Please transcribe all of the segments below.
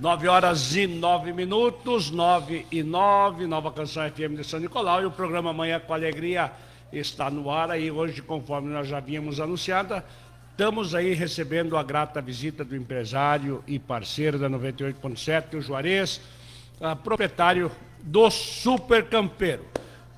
9h09, 9h09, Nova Canção FM de São Nicolau, e o programa Manhã com Alegria está no ar aí. Hoje, conforme nós já havíamos anunciado, estamos aí recebendo a grata visita do empresário e parceiro da 98.7, o Juarez, proprietário do Super Campeiro.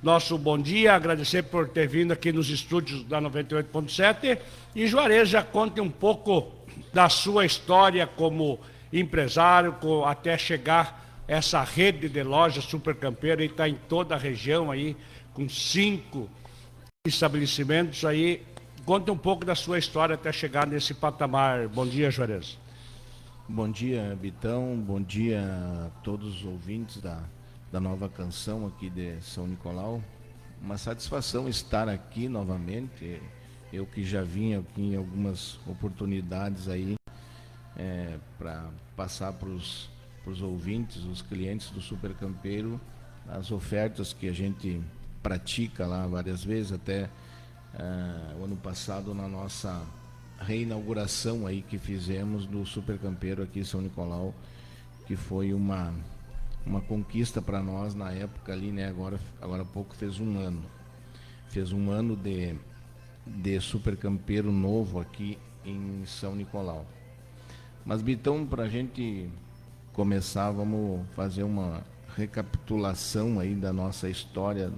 Nosso bom dia, agradecer por ter vindo aqui nos estúdios da 98.7, e Juarez, já conte um pouco da sua história como empresário, até chegar essa rede de lojas Super Campeiro, e está em toda a região aí, com 5 estabelecimentos aí. Conte um pouco da sua história até chegar nesse patamar. Bom dia, Juarez. Bom dia, Bitão. Bom dia a todos os ouvintes da Nova Canção aqui de São Nicolau. Uma satisfação estar aqui novamente. Eu que já vim aqui em algumas oportunidades aí para passar para os ouvintes, os clientes do Super Campeiro, as ofertas que a gente pratica lá várias vezes, até o ano passado na nossa reinauguração aí que fizemos do Super Campeiro aqui em São Nicolau, que foi uma conquista para nós na época ali, né? Agora há pouco fez um ano de Super Campeiro novo aqui em São Nicolau. Mas, Bitão, para a gente começar, vamos fazer uma recapitulação aí da nossa história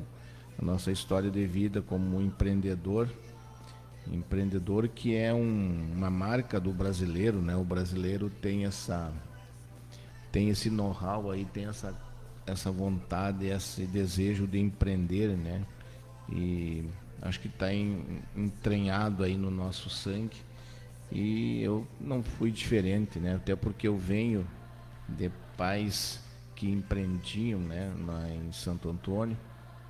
de vida como empreendedor que é uma marca do brasileiro, né? O brasileiro tem esse know-how aí, tem essa vontade, esse desejo de empreender, né? E acho que está entranhado aí no nosso sangue, e eu não fui diferente, né? Até porque eu venho de pais que empreendiam, né? Lá em Santo Antônio.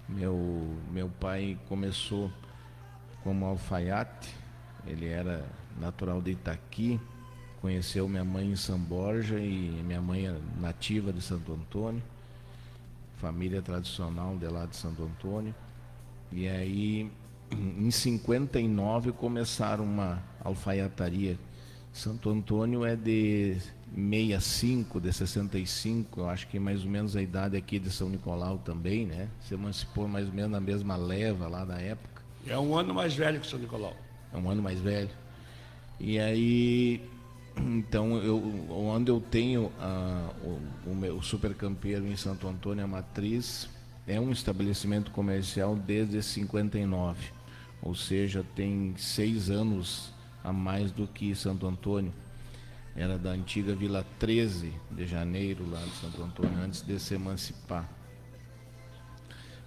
Meu pai começou como alfaiate, ele era natural de Itaqui, conheceu minha mãe em São Borja, e minha mãe é nativa de Santo Antônio, família tradicional de lá de Santo Antônio. E aí, em 59, começaram uma alfaiataria. Santo Antônio é de 65, de 65, eu acho que mais ou menos a idade aqui de São Nicolau também, né? Se emancipou mais ou menos na mesma leva lá da época. É um ano mais velho que São Nicolau. É um ano mais velho. E aí, então, onde eu tenho o meu Super Campeiro em Santo Antônio, a matriz, é um estabelecimento comercial desde 59, ou seja, tem 6 anos a mais do que Santo Antônio. Era da antiga Vila 13 de Janeiro, lá de Santo Antônio, antes de se emancipar.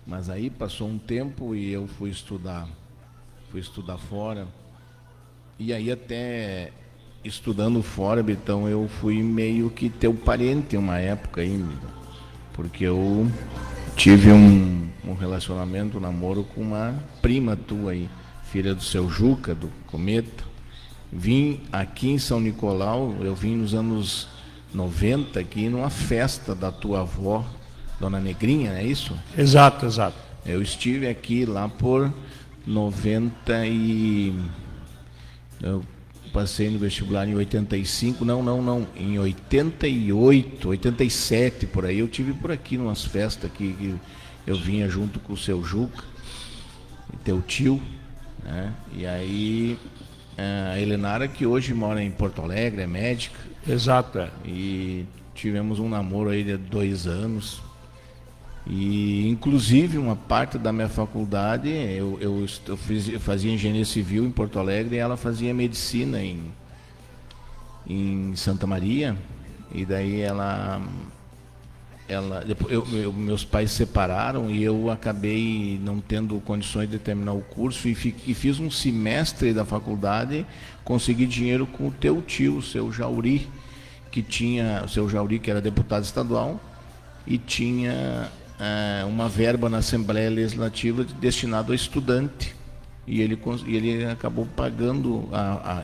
Mas aí passou um tempo e eu fui estudar fora. E aí, até estudando fora, Betão, eu fui meio que teu parente uma época aí, porque eu tive um relacionamento, um namoro com uma prima tua aí, filha do seu Juca, do Cometa. Vim aqui em São Nicolau, eu vim nos anos 90 aqui numa festa da tua avó, Dona Negrinha, é isso? Exato. Eu estive aqui lá por 90 e... Eu passei no vestibular em 85, não, em 88, 87, por aí. Eu tive por aqui numas festas que eu vinha junto com o seu Juca, teu tio, né? E aí a Helenara, que hoje mora em Porto Alegre, é médica. Exato. E tivemos um namoro aí de 2 anos. E inclusive uma parte da minha faculdade eu fazia engenharia civil em Porto Alegre, e ela fazia medicina em Santa Maria. E daí meus pais se separaram e eu acabei não tendo condições de terminar o curso, e fiz um semestre da faculdade, consegui dinheiro com o teu tio, o seu Jauri, que era deputado estadual e tinha uma verba na Assembleia Legislativa destinada ao estudante, e ele acabou pagando, a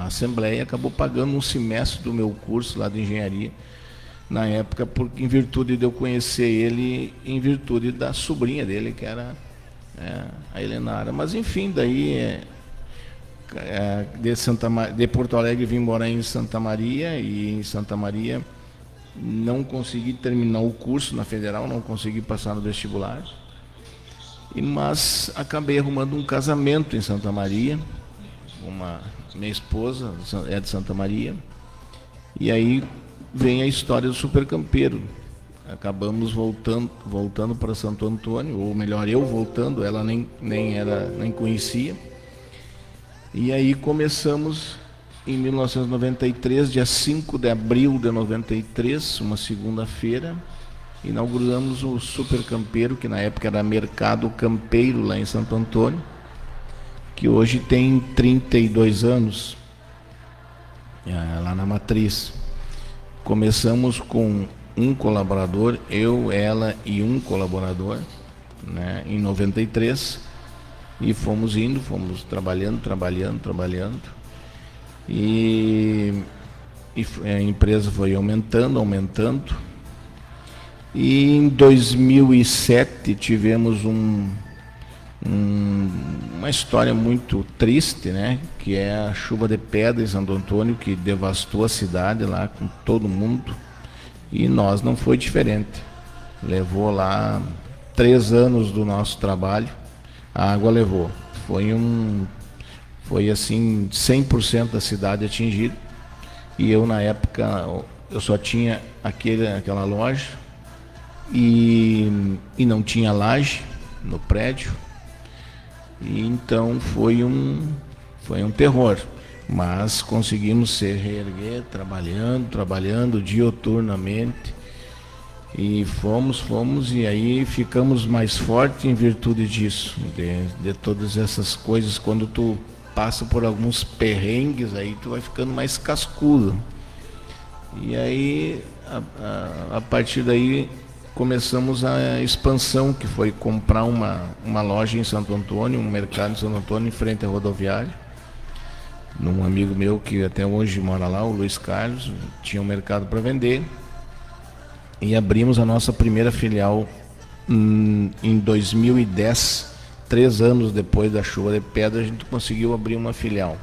Assembleia acabou pagando um semestre do meu curso lá de engenharia, na época, em virtude de eu conhecer ele, em virtude da sobrinha dele, que era a Helenara. Mas enfim, daí de Porto Alegre vim morar em Santa Maria, e em Santa Maria não consegui terminar o curso na Federal, não consegui passar no vestibular, mas acabei arrumando um casamento em Santa Maria. Minha esposa é de Santa Maria, e aí vem a história do Super Campeiro. Acabamos voltando para Santo Antônio, ou melhor, eu voltando, ela nem conhecia. E aí começamos em 1993, dia 5 de abril de 93, uma segunda-feira, inauguramos o Super Campeiro, que na época era Mercado Campeiro, lá em Santo Antônio, que hoje tem 32 anos, lá na Matriz. Começamos com um colaborador, eu, ela e um colaborador, né, em 93, e fomos trabalhando, e a empresa foi aumentando, e em 2007 tivemos uma história muito triste, né, que é a chuva de pedra em Santo Antônio, que devastou a cidade lá com todo mundo, e nós não foi diferente. Levou lá 3 anos do nosso trabalho, a água levou. Foi assim, 100% da cidade atingida, e eu na época, eu só tinha aquela loja, e não tinha laje no prédio, e então foi um terror, mas conseguimos se reerguer, trabalhando dioturnamente, e fomos, e aí ficamos mais fortes em virtude disso, de todas essas coisas. Quando tu passa por alguns perrengues, aí tu vai ficando mais cascudo, e aí a partir daí começamos a expansão, que foi comprar uma loja em Santo Antônio, um mercado em Santo Antônio, em frente à rodoviária, num amigo meu que até hoje mora lá, o Luiz Carlos, tinha um mercado para vender, e abrimos a nossa primeira filial em 2010, 3 anos depois da chuva de pedra, a gente conseguiu abrir uma filial.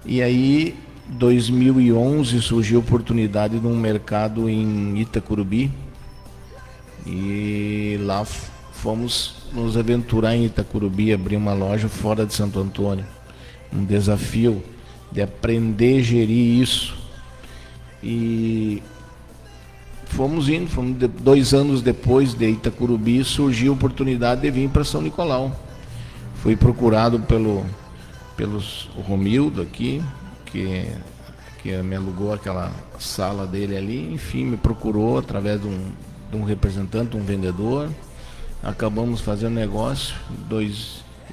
E aí, 2011, surgiu a oportunidade de um mercado em Itacurubi, e lá fomos nos aventurar em Itacurubi, abrir uma loja fora de Santo Antônio. Um desafio de aprender a gerir isso. E fomos 2 anos depois de Itacurubi, surgiu a oportunidade de vir para São Nicolau. Fui procurado pelo Romildo aqui, que me alugou aquela sala dele ali, enfim, me procurou através de um representante, um vendedor. Acabamos fazendo negócio,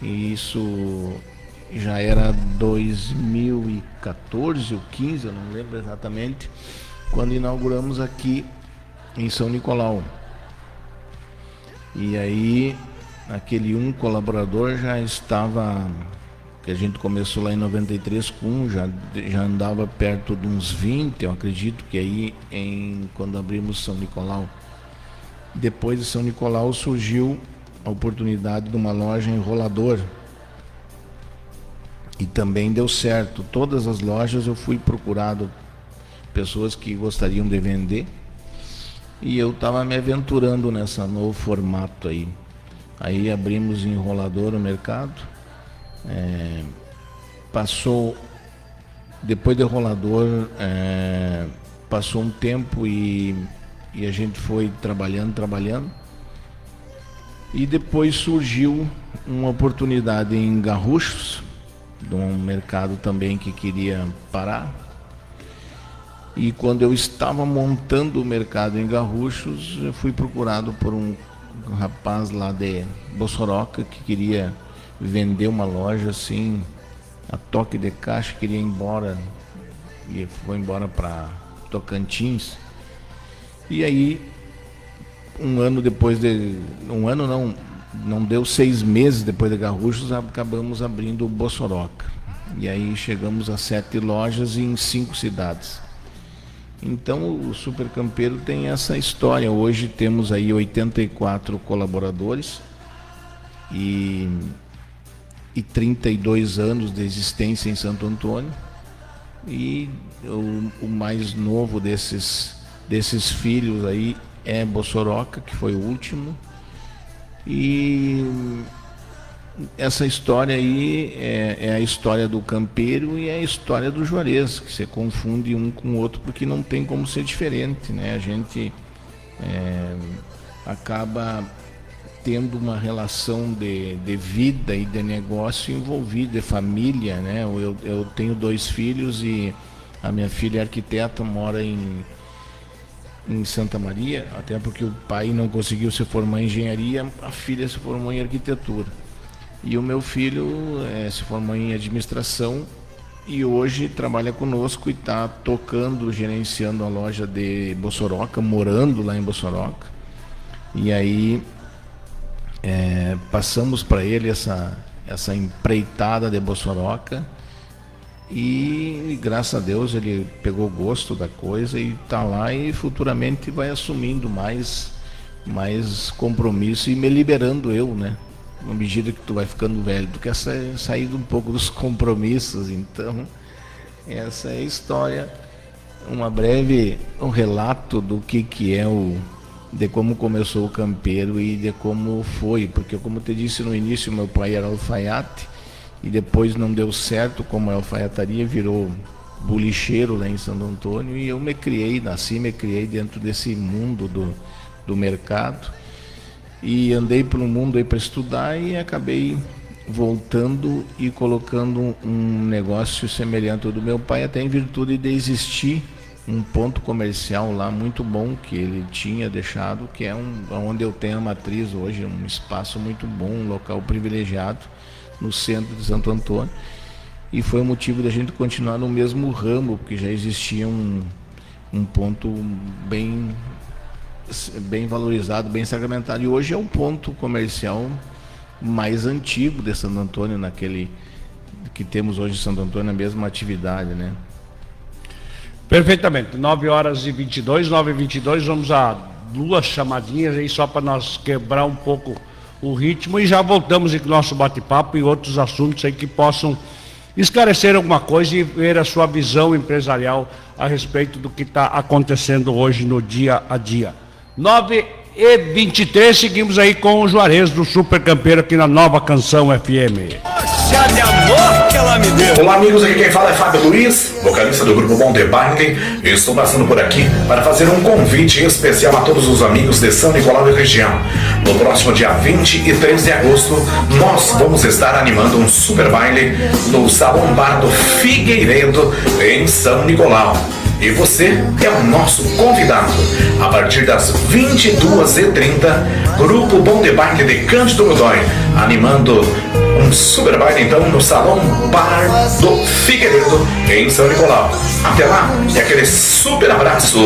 e isso já era 2014 ou 15, eu não lembro exatamente, quando inauguramos aqui em São Nicolau. E aí, aquele um colaborador já estava, que a gente começou lá em 93 com já andava perto de uns 20, eu acredito que aí, quando abrimos São Nicolau. Depois de São Nicolau surgiu a oportunidade de uma loja em Rolador, e também deu certo. Todas as lojas eu fui procurado, pessoas que gostariam de vender, e eu estava me aventurando nessa novo formato aí. Aí abrimos em Rolador o mercado, depois de Rolador, passou um tempo, e a gente foi trabalhando, e depois surgiu uma oportunidade em Garruchos, de um mercado também que queria parar. E quando eu estava montando o mercado em Garruchos, eu fui procurado por um rapaz lá de Bossoroca, que queria vender uma loja assim, a toque de caixa, queria ir embora, e foi embora para Tocantins. E aí, não deu 6 meses depois de Garruchos, acabamos abrindo o Bossoroca. E aí chegamos a 7 lojas em 5 cidades. Então o Super Campeiro tem essa história. Hoje temos aí 84 colaboradores, e 32 anos de existência em Santo Antônio, e o mais novo desses filhos aí é Bossoroca, que foi o último. E essa história aí é a história do campeiro e é a história do Juarez, que você confunde um com o outro porque não tem como ser diferente, né? A gente acaba tendo uma relação de vida e de negócio envolvido, de família, né? Eu tenho 2 filhos e a minha filha é arquiteta, mora em Santa Maria, até porque o pai não conseguiu se formar em engenharia, a filha se formou em arquitetura. E o meu filho se formou em administração e hoje trabalha conosco e está tocando, gerenciando a loja de Bossoroca, morando lá em Bossoroca. E aí passamos para ele essa empreitada de Bossoroca e graças a Deus ele pegou gosto da coisa e está lá, e futuramente vai assumindo mais compromisso e me liberando eu, né? À medida que tu vai ficando velho, tu quer sair um pouco dos compromissos. Então essa é a história, um relato do que é de como começou o campeiro e de como foi, porque como eu te disse no início, meu pai era alfaiate e depois não deu certo como a alfaiataria, virou bolicheiro lá em Santo Antônio, e eu me criei dentro desse mundo do mercado e andei pelo mundo aí para estudar e acabei voltando e colocando um negócio semelhante ao do meu pai, até em virtude de existir um ponto comercial lá muito bom que ele tinha deixado, que é onde eu tenho a matriz hoje, um espaço muito bom, um local privilegiado no centro de Santo Antônio, e foi o motivo da gente continuar no mesmo ramo, porque já existia um ponto bem valorizado, bem sacramentado, e hoje é o ponto comercial mais antigo de Santo Antônio, naquele que temos hoje em Santo Antônio, a mesma atividade, né? Perfeitamente, 9h22, 9h22, vamos a 2 chamadinhas aí só para nós quebrar um pouco o ritmo e já voltamos com o nosso bate-papo e outros assuntos aí que possam esclarecer alguma coisa e ver a sua visão empresarial a respeito do que está acontecendo hoje no dia a dia. 9h23, seguimos aí com o Juarez do Super Campeiro aqui na Nova Canção FM. De amor que ela me deu. Olá amigos, aqui quem fala é Fábio Luiz, vocalista do grupo Bom The Baile. Eu estou passando por aqui para fazer um convite especial a todos os amigos de São Nicolau e região. No próximo dia 23 de agosto, nós vamos estar animando um super baile no Salão Bar do Figueiredo, em São Nicolau. E você é o nosso convidado. A partir das 22h30, Grupo Bom The Baile de Cândido Godoy, animando um super baile então no Salão Bar do Figueiredo, em São Nicolau. Até lá, e aquele super abraço.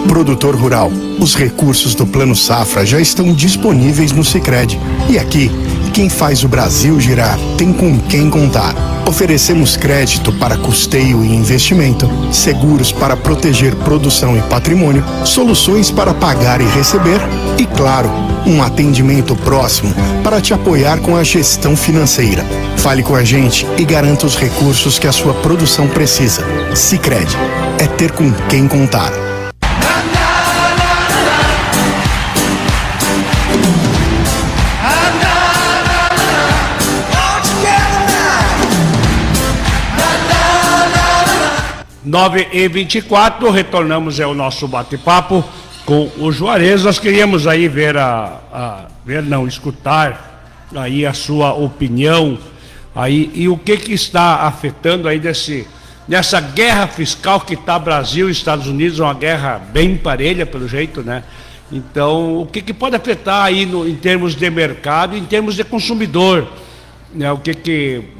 Produtor rural, os recursos do Plano Safra já estão disponíveis no Sicredi. E aqui, quem faz o Brasil girar tem com quem contar. Oferecemos crédito para custeio e investimento, seguros para proteger produção e patrimônio, soluções para pagar e receber e, claro, um atendimento próximo para te apoiar com a gestão financeira. Fale com a gente e garanta os recursos que a sua produção precisa. Sicredi é ter com quem contar. 9h24, retornamos ao nosso bate-papo com o Juarez. Nós queríamos aí escutar aí a sua opinião aí e o que está afetando aí nessa guerra fiscal que está Brasil e Estados Unidos, uma guerra bem parelha pelo jeito, né? Então, o que pode afetar aí em termos de mercado e em termos de consumidor, né? O que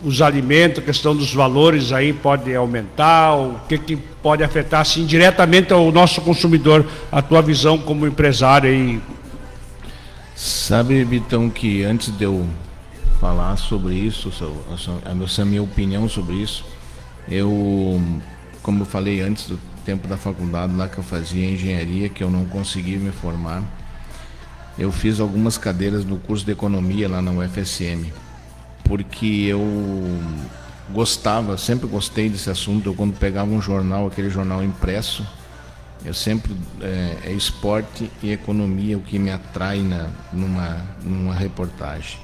os alimentos, a questão dos valores aí pode aumentar, o que pode afetar assim diretamente ao nosso consumidor, a tua visão como empresário aí? Sabe, Vitão, que antes de eu falar sobre isso, a minha opinião sobre isso, como eu falei antes do tempo da faculdade lá que eu fazia engenharia, que eu não consegui me formar, eu fiz algumas cadeiras no curso de economia lá na UFSM, porque eu sempre gostei desse assunto. Eu, quando pegava um jornal, aquele jornal impresso, eu sempre é esporte e economia o que me atrai numa reportagem.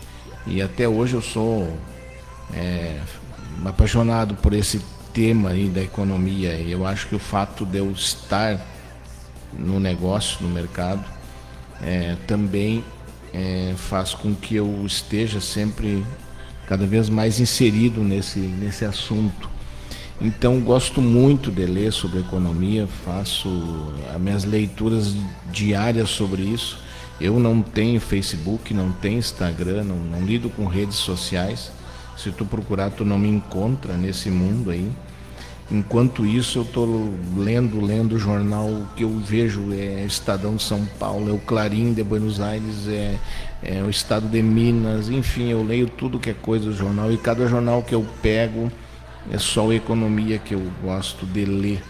E até hoje eu sou apaixonado por esse tema aí da economia. E eu acho que o fato de eu estar no negócio, no mercado, também faz com que eu esteja sempre cada vez mais inserido nesse assunto. Então, gosto muito de ler sobre economia, faço as minhas leituras diárias sobre isso. Eu não tenho Facebook, não tenho Instagram, não lido com redes sociais. Se tu procurar, tu não me encontra nesse mundo aí. Enquanto isso, eu estou lendo o jornal. O que eu vejo é Estadão de São Paulo, é o Clarim de Buenos Aires, é o Estado de Minas. Enfim, eu leio tudo que é coisa do jornal, e cada jornal que eu pego é só a economia que eu gosto de ler.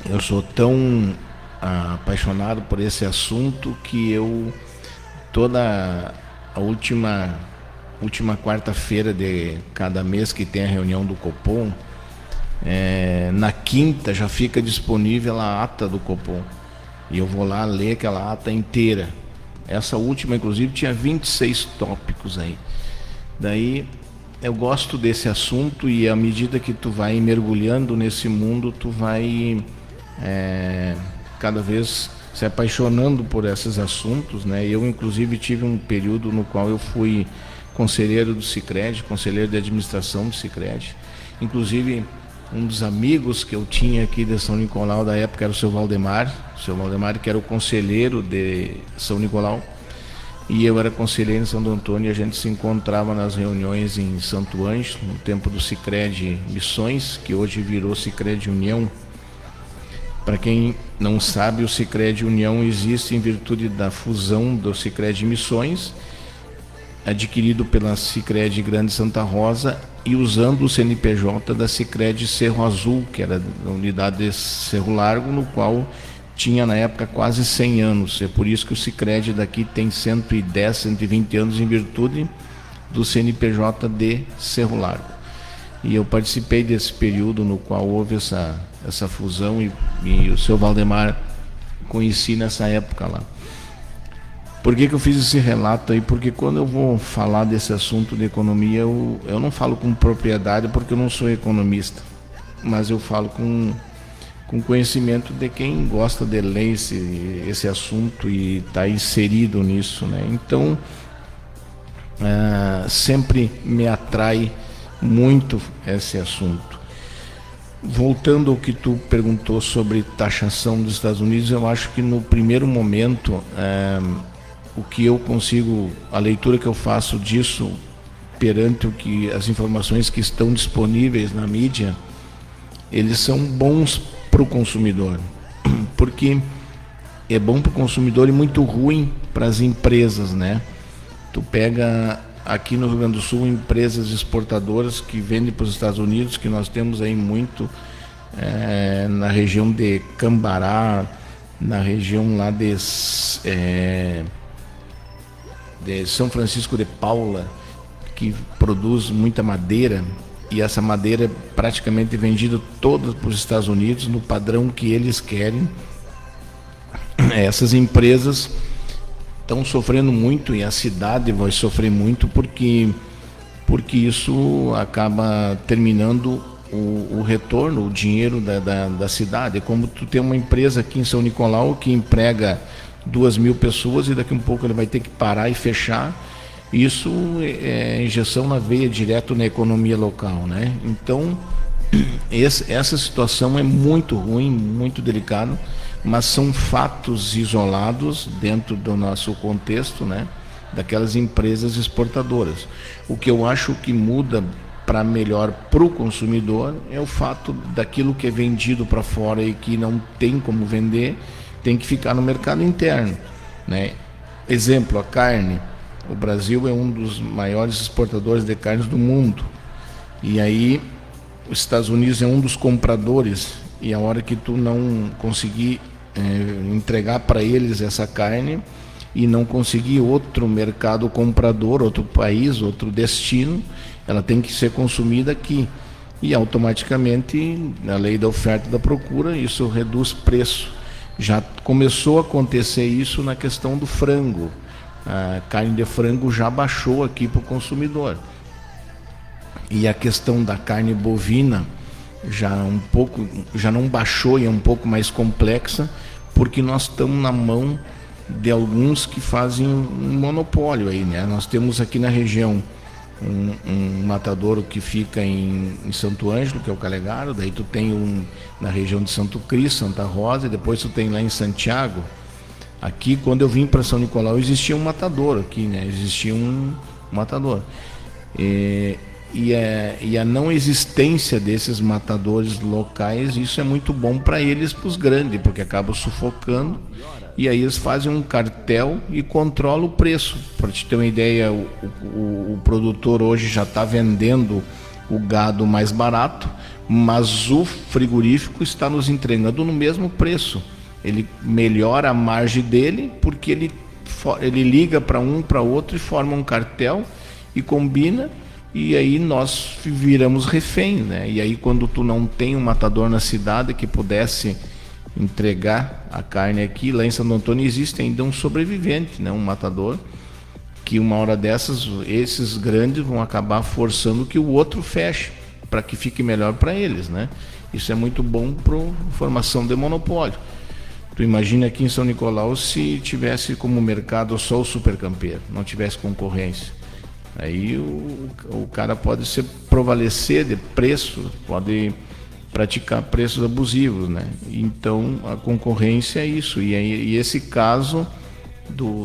Eu sou tão apaixonado por esse assunto que eu, toda a última quarta-feira de cada mês que tem a reunião do Copom, na quinta já fica disponível a ata do Copom, e eu vou lá ler aquela ata inteira. Essa última, inclusive, tinha 26 tópicos aí. Daí eu gosto desse assunto, e à medida que tu vai mergulhando nesse mundo, tu vai cada vez se apaixonando por esses assuntos, né? Eu, inclusive, tive um período no qual eu fui conselheiro do Sicredi, conselheiro de administração do Sicredi. Inclusive, um dos amigos que eu tinha aqui de São Nicolau da época era o seu Valdemar, que era o conselheiro de São Nicolau, e eu era conselheiro em Santo Antônio, e a gente se encontrava nas reuniões em Santo Ângelo, no tempo do Sicredi Missões, que hoje virou Sicredi União. Para quem não sabe, o Sicredi União existe em virtude da fusão do Sicredi Missões, adquirido pela Sicredi Grande Santa Rosa, e usando o CNPJ da Sicredi Cerro Azul, que era a unidade de Cerro Largo, no qual tinha na época quase 100 anos. É por isso que o Sicredi daqui tem 110, 120 anos, em virtude do CNPJ de Cerro Largo. E eu participei desse período no qual houve essa fusão, e o seu Valdemar conheci nessa época lá. Por que eu fiz esse relato aí? Porque quando eu vou falar desse assunto de economia, eu não falo com propriedade, porque eu não sou economista, mas eu falo com conhecimento de quem gosta de ler esse assunto e está inserido nisso, né? Então, sempre me atrai muito esse assunto. Voltando ao que tu perguntou sobre taxação dos Estados Unidos, eu acho que no primeiro momento, o que eu consigo, a leitura que eu faço disso perante as informações que estão disponíveis na mídia, eles são bons para o consumidor, porque é bom para o consumidor e muito ruim para as empresas, né? Tu pega aqui no Rio Grande do Sul empresas exportadoras que vendem para os Estados Unidos, que nós temos aí muito na região de Cambará, na região lá de São Francisco de Paula, que produz muita madeira, e essa madeira é praticamente vendida toda para os Estados Unidos no padrão que eles querem. Essas empresas estão sofrendo muito, e a cidade vai sofrer muito, porque isso acaba terminando o retorno, o dinheiro da cidade. É como tu tem uma empresa aqui em São Nicolau que emprega 2.000 pessoas, e daqui a um pouco ele vai ter que parar e fechar. Isso é injeção na veia direto na economia local, né? Então, essa situação é muito ruim, muito delicada, mas são fatos isolados dentro do nosso contexto, né? Daquelas empresas exportadoras. O que eu acho que muda para melhor para o consumidor é o fato daquilo que é vendido para fora e que não tem como vender, tem que ficar no mercado interno, né? Exemplo, a carne. O Brasil é um dos maiores exportadores de carnes do mundo, e aí os Estados Unidos é um dos compradores, e a hora que tu não conseguir entregar para eles essa carne, e não conseguir outro mercado comprador, outro país, outro destino, ela tem que ser consumida aqui. E automaticamente, na lei da oferta e da procura, isso reduz preço. Já começou a acontecer isso na questão do frango. A carne de frango já baixou aqui para o consumidor. E a questão da carne bovina já não baixou e é um pouco mais complexa, porque nós estamos na mão de alguns que fazem um monopólio aí, né? Nós temos aqui na região um matadouro que fica em Santo Ângelo, que é o Calegaro, daí tu tem na região de Santo Cristo, Santa Rosa, e depois tu tem lá em Santiago. Aqui, quando eu vim para São Nicolau, existia um matadouro aqui, né? Existia um matador. E a não existência desses matadores locais, isso é muito bom para eles, para os grandes, porque acaba sufocando, e aí eles fazem um cartel e controlam o preço. Para te ter uma ideia, o produtor hoje já está vendendo o gado mais barato, mas o frigorífico está nos entregando no mesmo preço. Ele melhora a margem dele, porque ele liga para um, para outro e forma um cartel e combina. E aí nós viramos refém, né? E aí quando tu não tem um matador na cidade que pudesse entregar a carne aqui, lá em Santo Antônio existe ainda um sobrevivente, né? Um matador, que uma hora dessas, esses grandes vão acabar forçando que o outro feche, para que fique melhor para eles, né? Isso é muito bom para a formação de monopólio. Tu imagina aqui em São Nicolau se tivesse como mercado só o supercampeiro, não tivesse concorrência. Aí o cara pode se prevalecer de preço, pode praticar preços abusivos, né? Então a concorrência é isso. E esse caso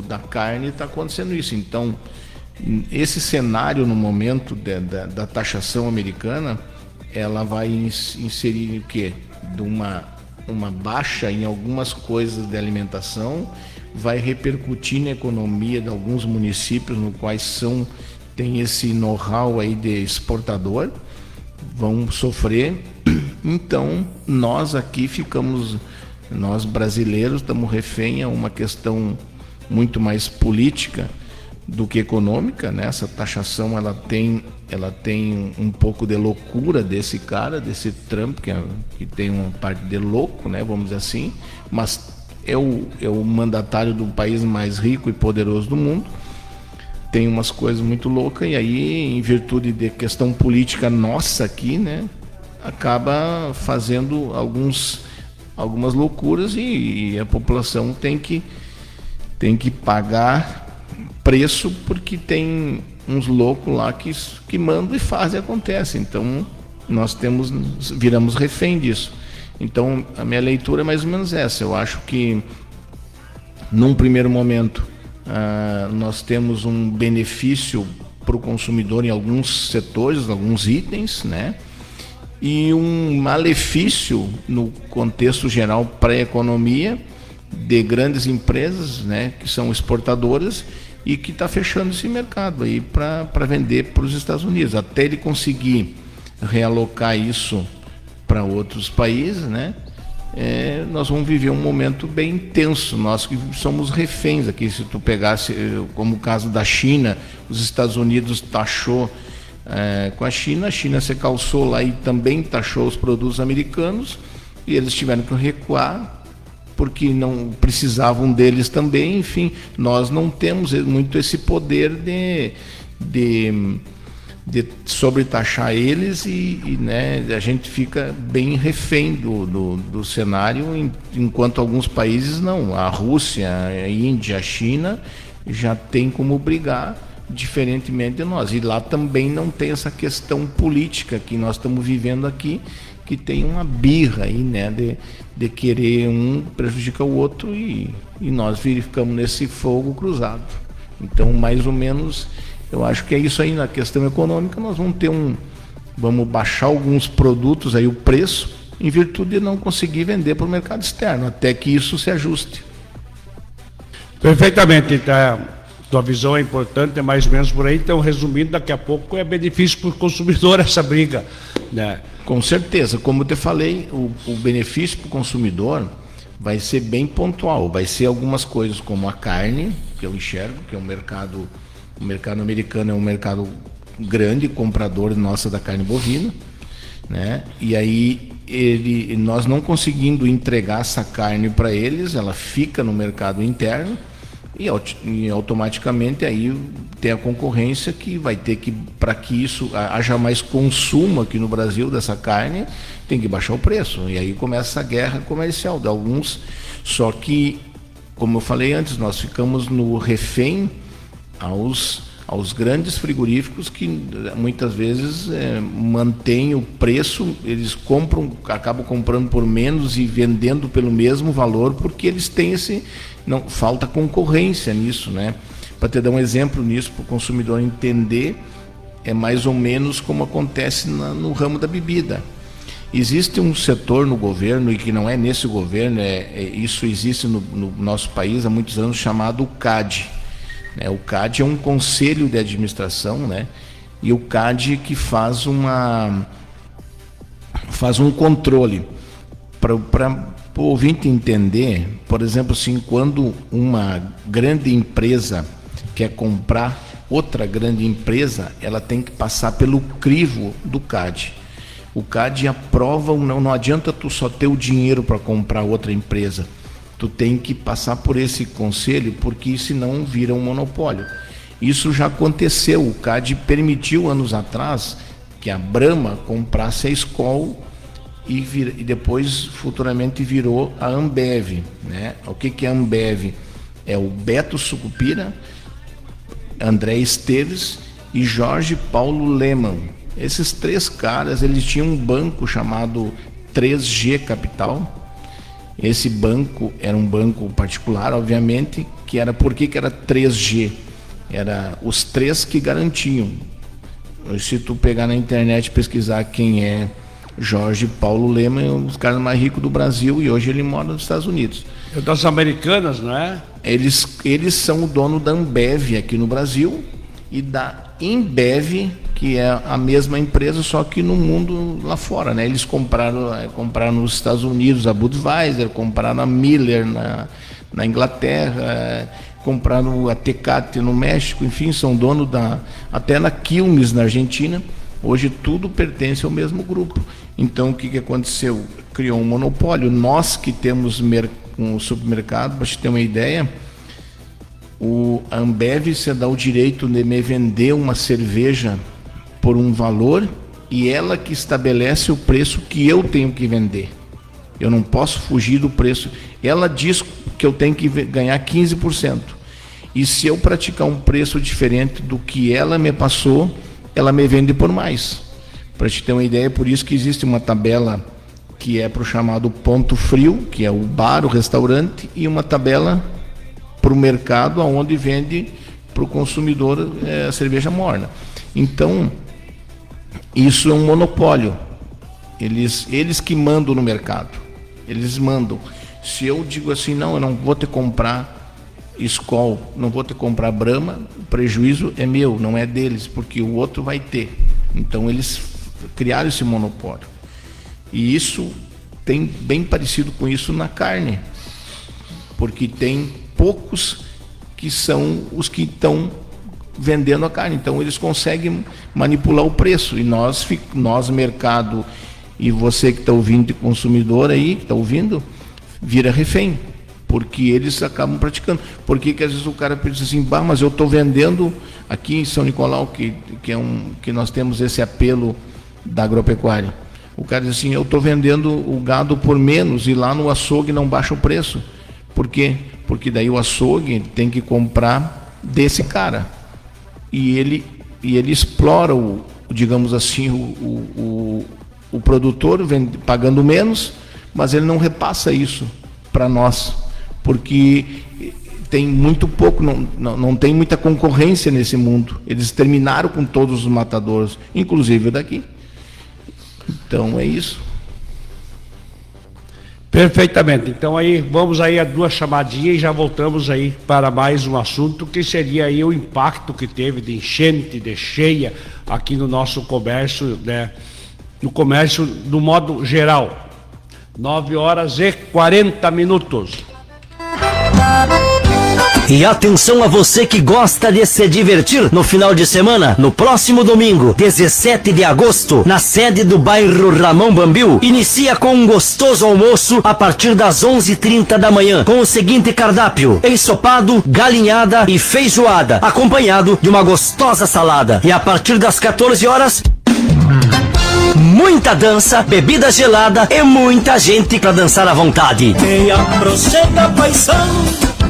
da carne está acontecendo isso. Então esse cenário no momento da taxação americana, ela vai inserir o quê? De uma baixa em algumas coisas de alimentação, vai repercutir na economia de alguns municípios no quais tem esse know-how aí de exportador, vão sofrer. Então nós aqui nós brasileiros estamos refém a uma questão muito mais política do que econômica, né? Essa taxação ela tem um pouco de loucura desse cara, desse Trump, que tem uma parte de louco, né? Vamos dizer assim, mas é o mandatário do país mais rico e poderoso do mundo. Tem umas coisas muito loucas, e aí, em virtude de questão política nossa aqui, né, acaba fazendo algumas loucuras, e a população tem que pagar preço, porque tem uns loucos lá que mandam e fazem e acontece. Então nós viramos refém disso. Então a minha leitura é mais ou menos essa. Eu acho que num primeiro momento nós temos um benefício para o consumidor em alguns setores, alguns itens, né? E um malefício no contexto geral para a economia de grandes empresas, né, que são exportadoras e que está fechando esse mercado aí para vender para os Estados Unidos. Até ele conseguir realocar isso para outros países, né? Nós vamos viver um momento bem tenso. Nós que somos reféns aqui. Se tu pegasse, como o caso da China, os Estados Unidos taxou com a China se calçou lá e também taxou os produtos americanos, e eles tiveram que recuar porque não precisavam deles também. Enfim, nós não temos muito esse poder de sobretaxar eles, né, a gente fica bem refém do cenário, enquanto alguns países não. A Rússia, a Índia, a China já tem como brigar diferentemente de nós, e lá também não tem essa questão política que nós estamos vivendo aqui, que tem uma birra aí, né, de querer um prejudicar o outro, e nós ficamos nesse fogo cruzado. Então, mais ou menos, eu acho que é isso aí. Na questão econômica, nós vamos baixar alguns produtos aí o preço, em virtude de não conseguir vender para o mercado externo, até que isso se ajuste. Perfeitamente. Então, tua visão é importante, é mais ou menos por aí. Então, resumindo, daqui a pouco é benefício para o consumidor essa briga, né? Com certeza, como eu te falei, o benefício para o consumidor vai ser bem pontual, vai ser algumas coisas como a carne, que eu enxergo, que é o mercado americano é um mercado grande, comprador nossa da carne bovina, né? E aí nós não conseguindo entregar essa carne para eles, ela fica no mercado interno e automaticamente aí tem a concorrência que vai ter que, para que isso haja mais consumo aqui no Brasil dessa carne, tem que baixar o preço. E aí começa a guerra comercial de alguns. Só que, como eu falei antes, nós ficamos no refém aos grandes frigoríficos que muitas vezes mantêm o preço, eles acabam comprando por menos e vendendo pelo mesmo valor, porque eles têm falta concorrência nisso, né? Para te dar um exemplo nisso, para o consumidor entender, é mais ou menos como acontece no ramo da bebida. Existe um setor no governo, e que não é nesse governo, isso existe no nosso país há muitos anos, chamado CAD. O CAD é um conselho de administração, né? E o CAD que faz um controle para o ouvinte entender. Por exemplo, assim, quando uma grande empresa quer comprar outra grande empresa, ela tem que passar pelo crivo do CAD. O CAD aprova, não adianta tu só ter o dinheiro para comprar outra empresa. Tu tem que passar por esse conselho, porque senão vira um monopólio. Isso já aconteceu. O CAD permitiu anos atrás que a Brahma comprasse a Skol e depois futuramente virou a Ambev, né? O que é a Ambev? É o Beto Sucupira, André Esteves e Jorge Paulo Lemann. Esses três caras, eles tinham um banco chamado 3G Capital. Esse banco era um banco particular, obviamente, que era, por que era 3G? Era os três que garantiam. Se tu pegar na internet e pesquisar quem é Jorge Paulo Lemann, é um dos caras mais ricos do Brasil, e hoje ele mora nos Estados Unidos. É das Americanas, não é? Eles são o dono da Ambev aqui no Brasil e da Embev, que é a mesma empresa, só que no mundo lá fora, né? Eles compraram nos Estados Unidos a Budweiser, compraram a Miller na Inglaterra, compraram a Tecate no México, enfim, são donos até na Quilmes, na Argentina. Hoje tudo pertence ao mesmo grupo. Então o que aconteceu? Criou um monopólio. Nós que temos um supermercado, para te ter uma ideia, a Ambev se dá o direito de me vender uma cerveja por um valor, e ela que estabelece o preço que eu tenho que vender. Eu não posso fugir do preço. Ela diz que eu tenho que ganhar 15%. E se eu praticar um preço diferente do que ela me passou, ela me vende por mais. Para te ter uma ideia, por isso que existe uma tabela que é para o chamado ponto frio, que é o bar, o restaurante, e uma tabela para o mercado, onde vende para o consumidor a cerveja morna. Então, isso é um monopólio. Eles que mandam no mercado. Eles mandam. Se eu digo assim, não, eu não vou te comprar Skol, não vou te comprar Brahma, o prejuízo é meu, não é deles, porque o outro vai ter. Então eles criaram esse monopólio. E isso tem bem parecido com isso na carne, porque tem poucos que são os que estão vendendo a carne. Então eles conseguem manipular o preço, e nós mercado, e você que está ouvindo, de consumidor aí, que está ouvindo, vira refém, porque eles acabam praticando. Porque que às vezes o cara pensa assim, mas eu estou vendendo aqui em São Nicolau, que nós temos esse apelo da agropecuária. O cara diz assim, eu estou vendendo o gado por menos, e lá no açougue não baixa o preço. Por quê? Porque daí o açougue tem que comprar desse cara. E ele explora, digamos assim, o produtor pagando menos, mas ele não repassa isso para nós, porque tem muito pouco, não tem muita concorrência nesse mundo. Eles terminaram com todos os matadores, inclusive o daqui. Então é isso. Perfeitamente. Então aí vamos aí a duas chamadinhas e já voltamos aí para mais um assunto, que seria aí o impacto que teve de enchente, de cheia aqui no nosso comércio, né? No comércio do modo geral. 9h40. E atenção a você que gosta de se divertir no final de semana. No próximo domingo, 17 de agosto, na sede do bairro Ramão Bambil, inicia com um gostoso almoço a partir das 11h30 da manhã, com o seguinte cardápio: ensopado, galinhada e feijoada, acompanhado de uma gostosa salada. E a partir das 14 horas... muita dança, bebida gelada e muita gente pra dançar à vontade. Venha pro Chega Paisão,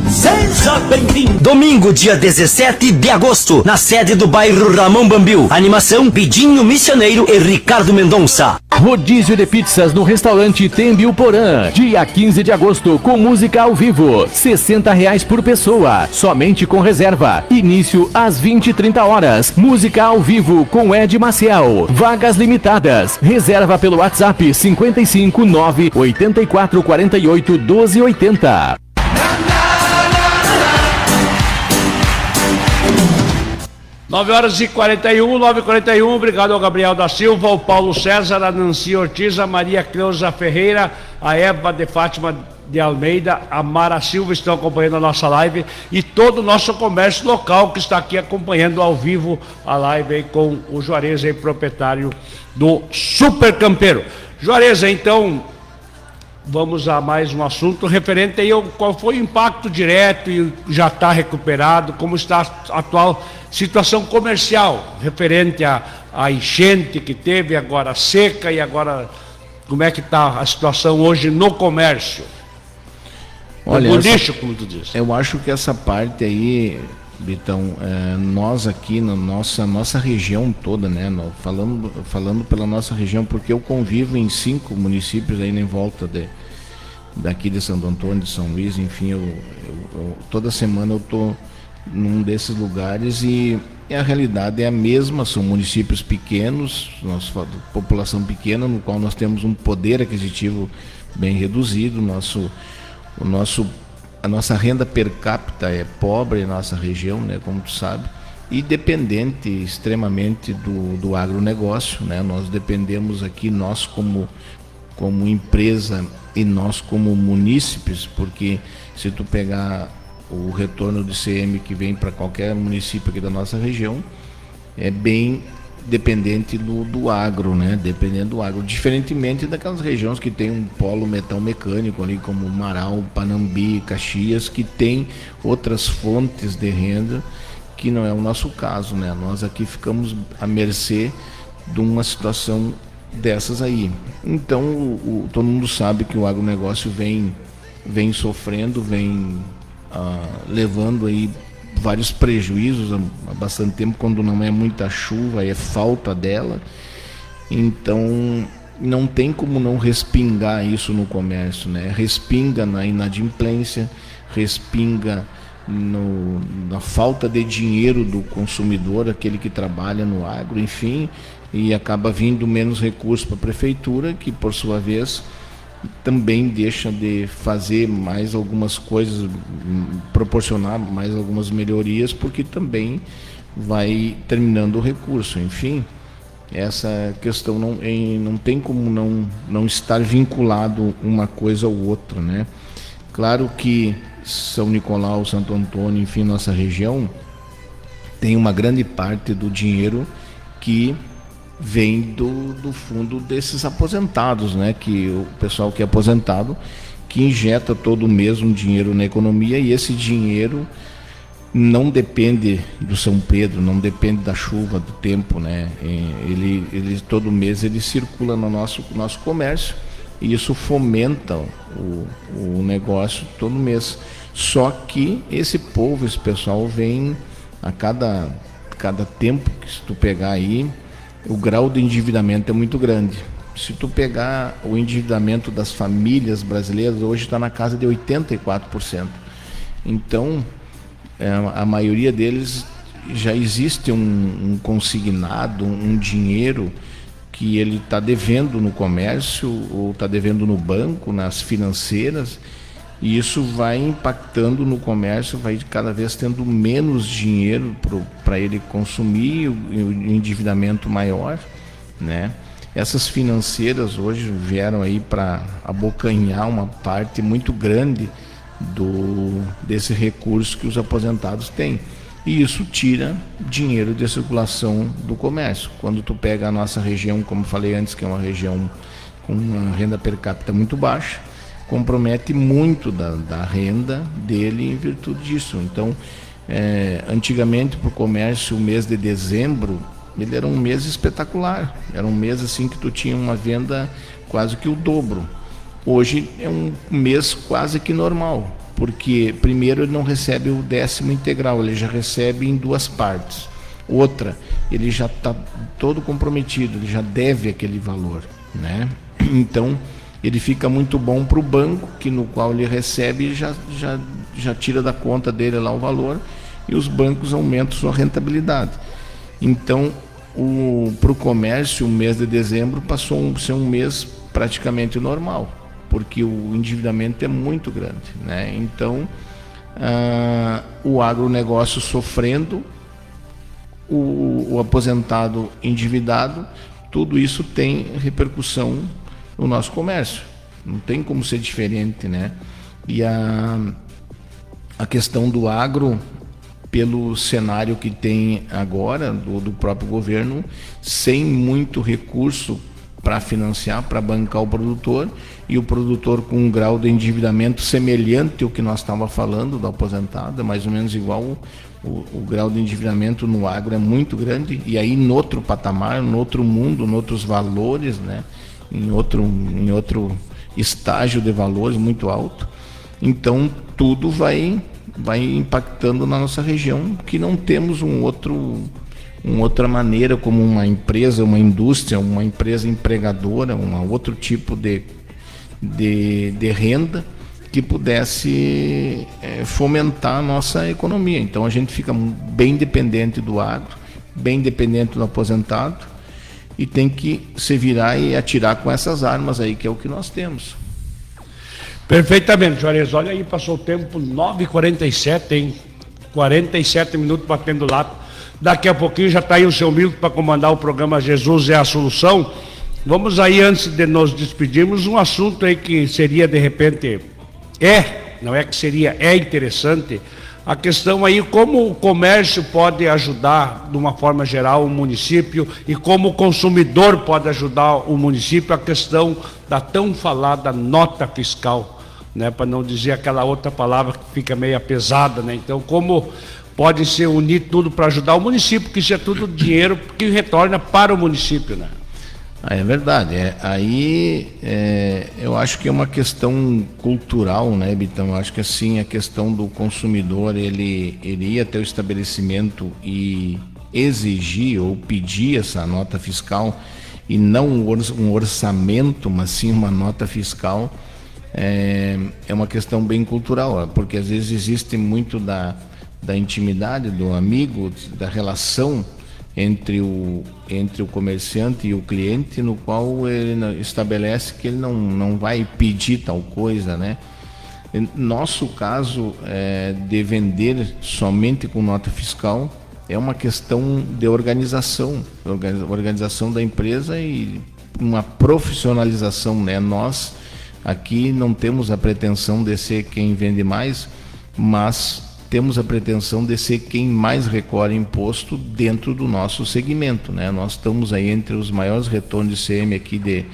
seja bem-vindo. Domingo, dia 17 de agosto, na sede do bairro Ramão Bambil. Animação: Bidinho Missioneiro e Ricardo Mendonça. Rodízio de pizzas no restaurante Tembiu Porã. Dia 15 de agosto, com música ao vivo. R$60 por pessoa, somente com reserva. Início às 20h30. Música ao vivo com Ed Maciel. Vagas limitadas. Reserva pelo WhatsApp 559 8448 1280. 9h41, 9h41, obrigado ao Gabriel da Silva, ao Paulo César, a Nancy Ortiz, a Maria Cleusa Ferreira, a Eva de Fátima de Almeida, a Mara Silva estão acompanhando a nossa live e todo o nosso comércio local que está aqui acompanhando ao vivo a live aí com o Juarez, aí, proprietário do Super Campeiro. Juarez, então... vamos a mais um assunto referente aí ao qual foi o impacto direto e já está recuperado, como está a atual situação comercial, referente à enchente que teve, agora a seca, e agora como é que está a situação hoje no comércio? Olha, no lixo, como tu disse. Eu acho que essa parte aí, Bitão, nós aqui na nossa região toda, né, falando pela nossa região, porque eu convivo em 5 municípios aí em volta daqui de Santo Antônio, de São Luís, enfim, eu toda semana eu estou num desses lugares e a realidade é a mesma, são municípios pequenos, nossa população pequena, no qual nós temos um poder aquisitivo bem reduzido, a nossa renda per capita é pobre em nossa região, né, como tu sabe, e dependente extremamente do agronegócio, né? Nós dependemos aqui, nós como empresa e nós como munícipes, porque se tu pegar o retorno do ICM que vem para qualquer município aqui da nossa região, é bem dependente do agro, né? Dependendo do agro, diferentemente daquelas regiões que tem um polo metal mecânico ali, como Marau, Panambi, Caxias, que tem outras fontes de renda, que não é o nosso caso, né? Nós aqui ficamos à mercê de uma situação dessas aí. Então, todo mundo sabe que o agronegócio vem sofrendo, vem levando aí vários prejuízos há bastante tempo, quando não é muita chuva, é falta dela. Então não tem como não respingar isso no comércio, né? Respinga na inadimplência, respinga na falta de dinheiro do consumidor, aquele que trabalha no agro, enfim, e acaba vindo menos recursos para a prefeitura, que por sua vez também deixa de fazer mais algumas coisas, proporcionar mais algumas melhorias, porque também vai terminando o recurso. Enfim, essa questão não tem como não estar vinculado uma coisa ou outra, né? Claro que São Nicolau, Santo Antônio, enfim, nossa região tem uma grande parte do dinheiro que vem do fundo desses aposentados, né? Que o pessoal que é aposentado, que injeta todo mês um dinheiro na economia, e esse dinheiro não depende do São Pedro, não depende da chuva, do tempo, né? Ele todo mês ele circula no nosso comércio, e isso fomenta o negócio todo mês. Só que esse povo, esse pessoal vem a cada tempo que se tu pegar aí, o grau de endividamento é muito grande. Se tu pegar o endividamento das famílias brasileiras, hoje está na casa de 84%. Então, a maioria deles já existe um consignado, um dinheiro que ele está devendo no comércio ou está devendo no banco, nas financeiras, e isso vai impactando no comércio, vai cada vez tendo menos dinheiro para ele consumir, o endividamento maior, né? Essas financeiras hoje vieram aí para abocanhar uma parte muito grande desse recurso que os aposentados têm. E isso tira dinheiro de circulação do comércio. Quando tu pega a nossa região, como falei antes, que é uma região com uma renda per capita muito baixa, compromete muito da renda dele em virtude disso. Então, antigamente para o comércio, o mês de dezembro, ele era um mês espetacular. Era um mês assim que tu tinha uma venda quase que o dobro. Hoje é um mês quase que normal, porque primeiro ele não recebe o 10º integral, ele já recebe em 2 partes. Outra, ele já está todo comprometido, ele já deve aquele valor, né? Então, ele fica muito bom para o banco, que no qual ele recebe e já tira da conta dele lá o valor, e os bancos aumentam sua rentabilidade. Então, para o comércio, o mês de dezembro passou a ser um mês praticamente normal, porque o endividamento é muito grande, né? Então, o agronegócio sofrendo, o aposentado endividado, tudo isso tem repercussão no nosso comércio. Não tem como ser diferente, né? E a questão do agro, pelo cenário que tem agora, do próprio governo, sem muito recurso para financiar, para bancar o produtor, e o produtor com um grau de endividamento semelhante ao que nós estávamos falando do aposentado, é mais ou menos igual. O grau de endividamento no agro é muito grande, e aí em outro patamar, em outro mundo, em outros valores, né? em outro estágio de valores muito alto. Então tudo vai impactando na nossa região, que não temos uma outra maneira, como uma empresa, uma indústria, uma empresa empregadora, um outro tipo de renda que pudesse fomentar a nossa economia. Então a gente fica bem dependente do agro, bem dependente do aposentado, e tem que se virar e atirar com essas armas aí, que é o que nós temos. Perfeitamente, Juarez. Olha aí, passou o tempo 9h47, hein? 47 minutos batendo lata. Daqui a pouquinho já está aí o seu Milton para comandar o programa Jesus é a Solução. Vamos aí, antes de nos despedirmos, um assunto aí que seria, de repente, é interessante, a questão aí como o comércio pode ajudar, de uma forma geral, o município, e como o consumidor pode ajudar o município, a questão da tão falada nota fiscal, né? Para não dizer aquela outra palavra que fica meio pesada, né? Então, como pode se unir tudo para ajudar o município, que isso é tudo dinheiro que retorna para o município, né? É verdade. Eu acho que é uma questão cultural, né, Bitão? Eu acho que assim, a questão do consumidor, ele ir até o estabelecimento e exigir ou pedir essa nota fiscal, e não um orçamento, mas sim uma nota fiscal, é uma questão bem cultural, porque às vezes existe muito da intimidade do amigo, da relação entre o comerciante e o cliente, no qual ele estabelece que ele não vai pedir tal coisa, né? Nosso caso de vender somente com nota fiscal é uma questão de organização da empresa e uma profissionalização, né? Nós aqui não temos a pretensão de ser quem vende mais, mas temos a pretensão de ser quem mais recolhe imposto dentro do nosso segmento, né? Nós estamos aí entre os maiores retornos de ICM aqui de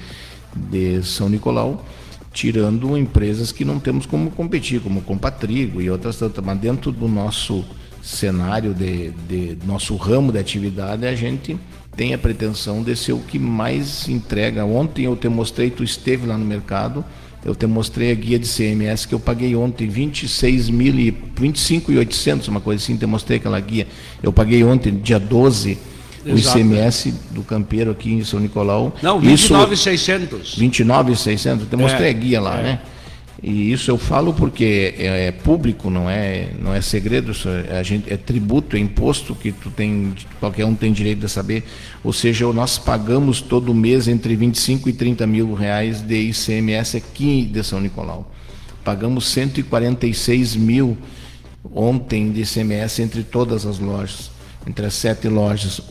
São Nicolau, tirando empresas que não temos como competir, como Compatrigo e outras tantas, mas dentro do nosso cenário, nosso ramo de atividade, a gente tem a pretensão de ser o que mais entrega. Ontem eu te mostrei, tu esteve lá no mercado, eu te mostrei a guia de CMS que eu paguei ontem, 25.800, uma coisa assim, te mostrei aquela guia. Eu paguei ontem, dia 12, o ICMS do campeiro aqui em São Nicolau. Não, 29.600. 29.600, te mostrei a guia lá, né? E isso eu falo porque é público, não é segredo, é tributo, é imposto que qualquer um tem direito de saber. Ou seja, nós pagamos todo mês entre 25 e 30 mil reais de ICMS aqui de São Nicolau. Pagamos 146 mil ontem de ICMS entre todas as lojas, entre as 7 lojas.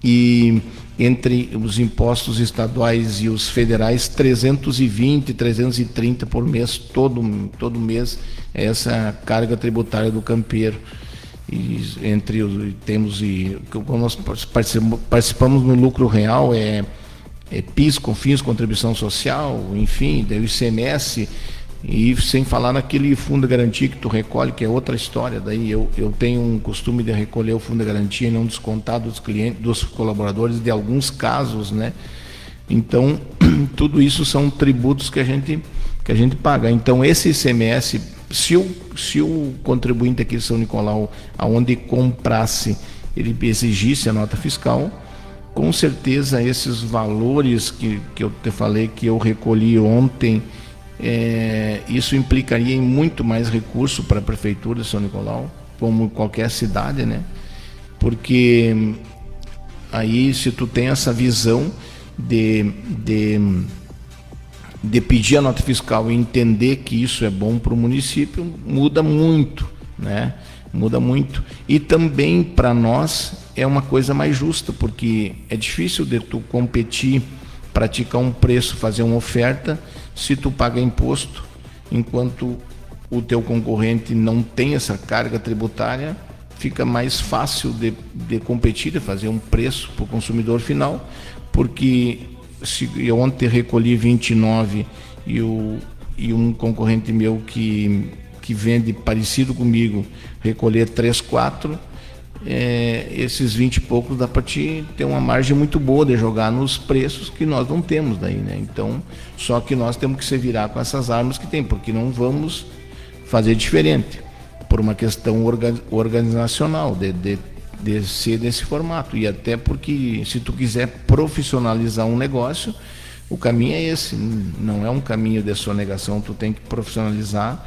e entre os impostos estaduais e os federais, 320, 330 por mês, todo mês, essa carga tributária do campeiro. E como nós participamos no lucro real, PIS, COFINS, contribuição social, enfim, daí o ICMS, e sem falar naquele fundo de garantia que tu recolhe, que é outra história. Daí eu tenho um costume de recolher o fundo de garantia e não descontar dos clientes, dos colaboradores, de alguns casos, né? Então, tudo isso são tributos que a gente paga. Então, esse ICMS, se o contribuinte aqui de São Nicolau, aonde comprasse, ele exigisse a nota fiscal, com certeza esses valores que eu te falei, que eu recolhi ontem, isso implicaria em muito mais recurso para a Prefeitura de São Nicolau, como qualquer cidade, né? Porque aí, se tu tem essa visão de pedir a nota fiscal e entender que isso é bom para o município, muda muito, né? Muda muito. E também para nós é uma coisa mais justa, porque é difícil de tu competir, praticar um preço, fazer uma oferta, se tu paga imposto, enquanto o teu concorrente não tem essa carga tributária, fica mais fácil de competir, de fazer um preço para o consumidor final, porque se eu ontem recolhi 29 e um concorrente meu que vende parecido comigo recolher 3, 4, esses 20 e poucos dá para te ter uma margem muito boa de jogar nos preços que nós não temos daí, né? Então, só que nós temos que se virar com essas armas que tem, porque não vamos fazer diferente, por uma questão organizacional, de ser desse formato. E até porque, se tu quiser profissionalizar um negócio, o caminho é esse, não é um caminho de sonegação, tu tem que profissionalizar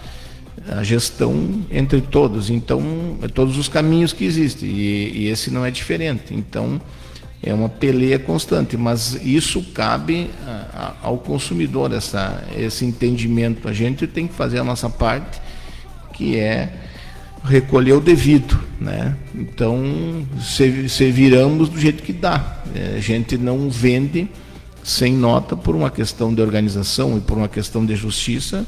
a gestão entre todos. Então, todos os caminhos que existem, e esse não é diferente. Então, é uma peleia constante, mas isso cabe ao consumidor, esse entendimento. A gente tem que fazer a nossa parte, que é recolher o devido, né? Então, se viramos do jeito que dá. A gente não vende sem nota por uma questão de organização e por uma questão de justiça.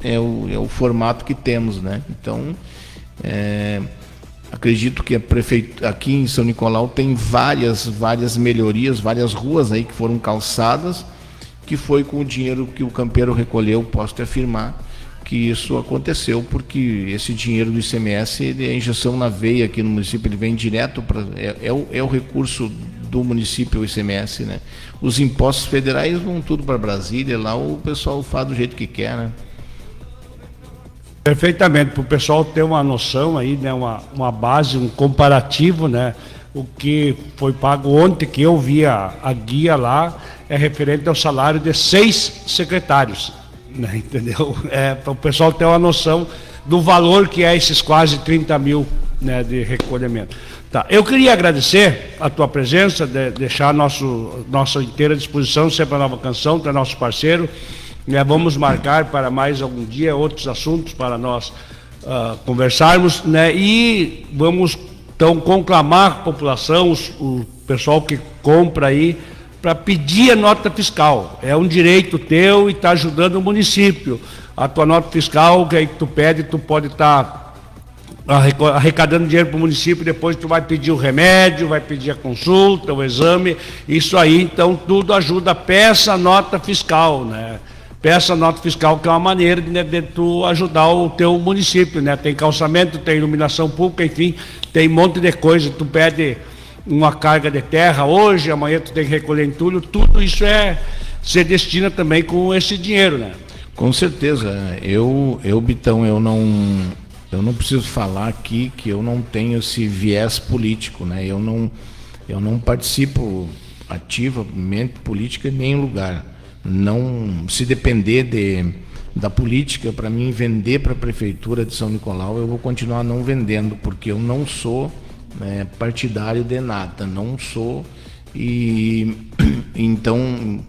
É o formato que temos, né? Então, acredito que a prefeitura aqui em São Nicolau tem várias melhorias, várias ruas aí que foram calçadas, que foi com o dinheiro que o campeiro recolheu. Posso te afirmar que isso aconteceu, porque esse dinheiro do ICMS, ele é injeção na veia aqui no município, ele vem direto para... É o recurso do município, o ICMS, né? Os impostos federais vão tudo para Brasília, lá o pessoal faz do jeito que quer, né? Perfeitamente, para o pessoal ter uma noção aí, né, uma base, um comparativo, né? O que foi pago ontem, que eu vi a guia lá, é referente ao salário de 6 secretários, né, entendeu? Para o pessoal ter uma noção do valor que é esses quase 30 mil, né, de recolhimento. Tá, eu queria agradecer a tua presença, deixar nossa inteira disposição, sempre a Nova Canção, tu é nosso parceiro. Vamos marcar para mais algum dia outros assuntos para nós conversarmos, né? E vamos então conclamar a população, o pessoal que compra aí, para pedir a nota fiscal. É um direito teu e está ajudando o município. A tua nota fiscal, que aí tu pede, tu pode estar arrecadando dinheiro para o município, depois tu vai pedir o remédio, vai pedir a consulta, o exame, isso aí, então tudo ajuda. Peça a nota fiscal, né? Peça a nota fiscal, que é uma maneira de tu ajudar o teu município, né? Tem calçamento, tem iluminação pública, enfim, tem um monte de coisa. Tu pede uma carga de terra hoje, amanhã tu tem que recolher entulho, tudo isso se destina também com esse dinheiro, né? Com certeza. Bitão, eu não preciso falar aqui que eu não tenho esse viés político, né? Eu não participo ativamente política em nenhum lugar. Não, se depender da política, para mim vender para a Prefeitura de São Nicolau, eu vou continuar não vendendo, porque eu não sou partidário de nada, não sou, e então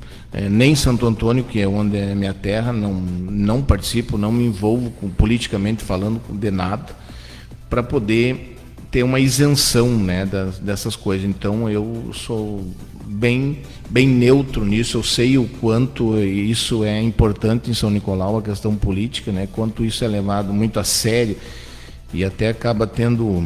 nem Santo Antônio, que é onde é minha terra, não participo, não me envolvo politicamente falando de nada, para poder ter uma isenção, né, dessas coisas. Então eu sou bem neutro nisso. Eu sei o quanto isso é importante em São Nicolau, a questão política, né, quanto isso é levado muito a sério e até acaba tendo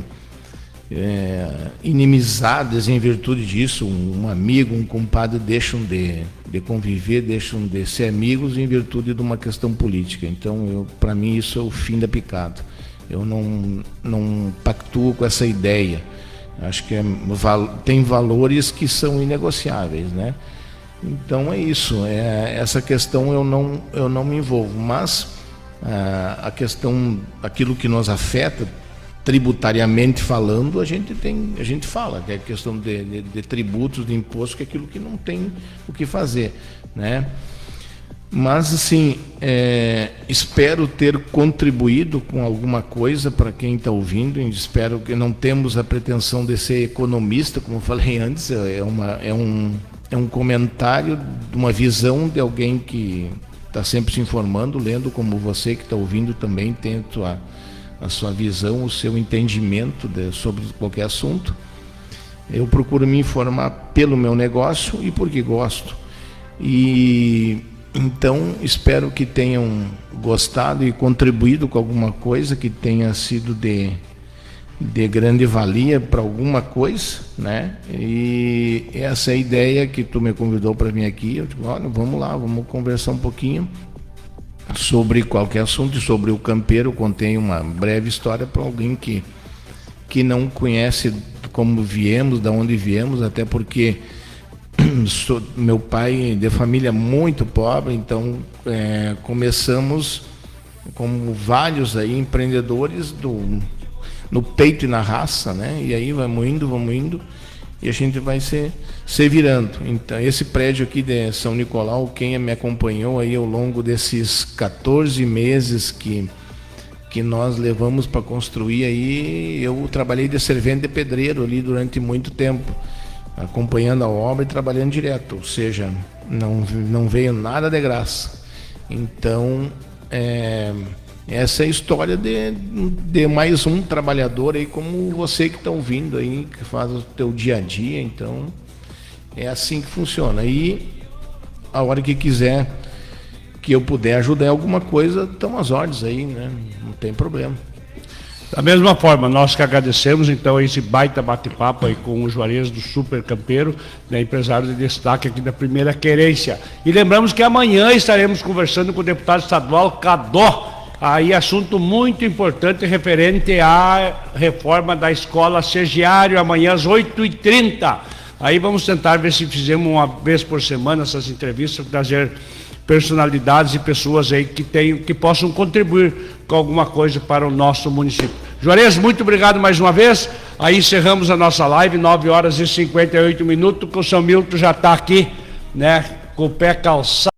inimizades em virtude disso. Um amigo, um compadre deixam de conviver, deixam de ser amigos em virtude de uma questão política. Então, para mim, isso é o fim da picada. Eu não pactuo com essa ideia. Acho que tem valores que são inegociáveis, né? Então é isso. Essa questão eu não me envolvo. Mas a questão, aquilo que nos afeta tributariamente falando, a gente fala, que é a questão de tributos, de impostos, que é aquilo que não tem o que fazer, né? Mas, assim, espero ter contribuído com alguma coisa para quem está ouvindo. Espero que não temos a pretensão de ser economista, como eu falei antes. É um comentário, de uma visão de alguém que está sempre se informando, lendo, como você que está ouvindo também tem a sua visão, o seu entendimento sobre qualquer assunto. Eu procuro me informar pelo meu negócio e porque gosto. E então espero que tenham gostado e contribuído com alguma coisa que tenha sido de grande valia para alguma coisa, né? E essa é a ideia que tu me convidou para vir aqui. Eu digo, olha, vamos lá, vamos conversar um pouquinho sobre qualquer assunto. Sobre o campeiro, eu contei uma breve história para alguém que não conhece como viemos, de onde viemos, até porque meu pai de família muito pobre. Então começamos como vários aí empreendedores no peito e na raça, né? E aí vamos indo e a gente vai se virando. Então, esse prédio aqui de São Nicolau, quem me acompanhou aí ao longo desses 14 meses que nós levamos para construir aí, eu trabalhei de servente de pedreiro ali durante muito tempo, acompanhando a obra e trabalhando direto, ou seja, não veio nada de graça. Então, essa é a história de mais um trabalhador aí, como você que está ouvindo aí, que faz o teu dia a dia. Então, é assim que funciona. E a hora que quiser que eu puder ajudar em alguma coisa, estão as ordens aí, né? Não tem problema. Da mesma forma, nós que agradecemos, então, esse baita bate-papo aí com o Juarez do Super Campeiro, né, empresário de destaque aqui da Primeira Querência. E lembramos que amanhã estaremos conversando com o deputado estadual Cadó, aí assunto muito importante referente à reforma da escola Segiário, amanhã às 8h30. Aí vamos tentar ver se fizemos uma vez por semana essas entrevistas, trazer personalidades e pessoas aí que possam contribuir com alguma coisa para o nosso município. Juarez, muito obrigado mais uma vez. Aí encerramos a nossa live, 9h58, que o São Milton já está aqui, né, com o pé calçado.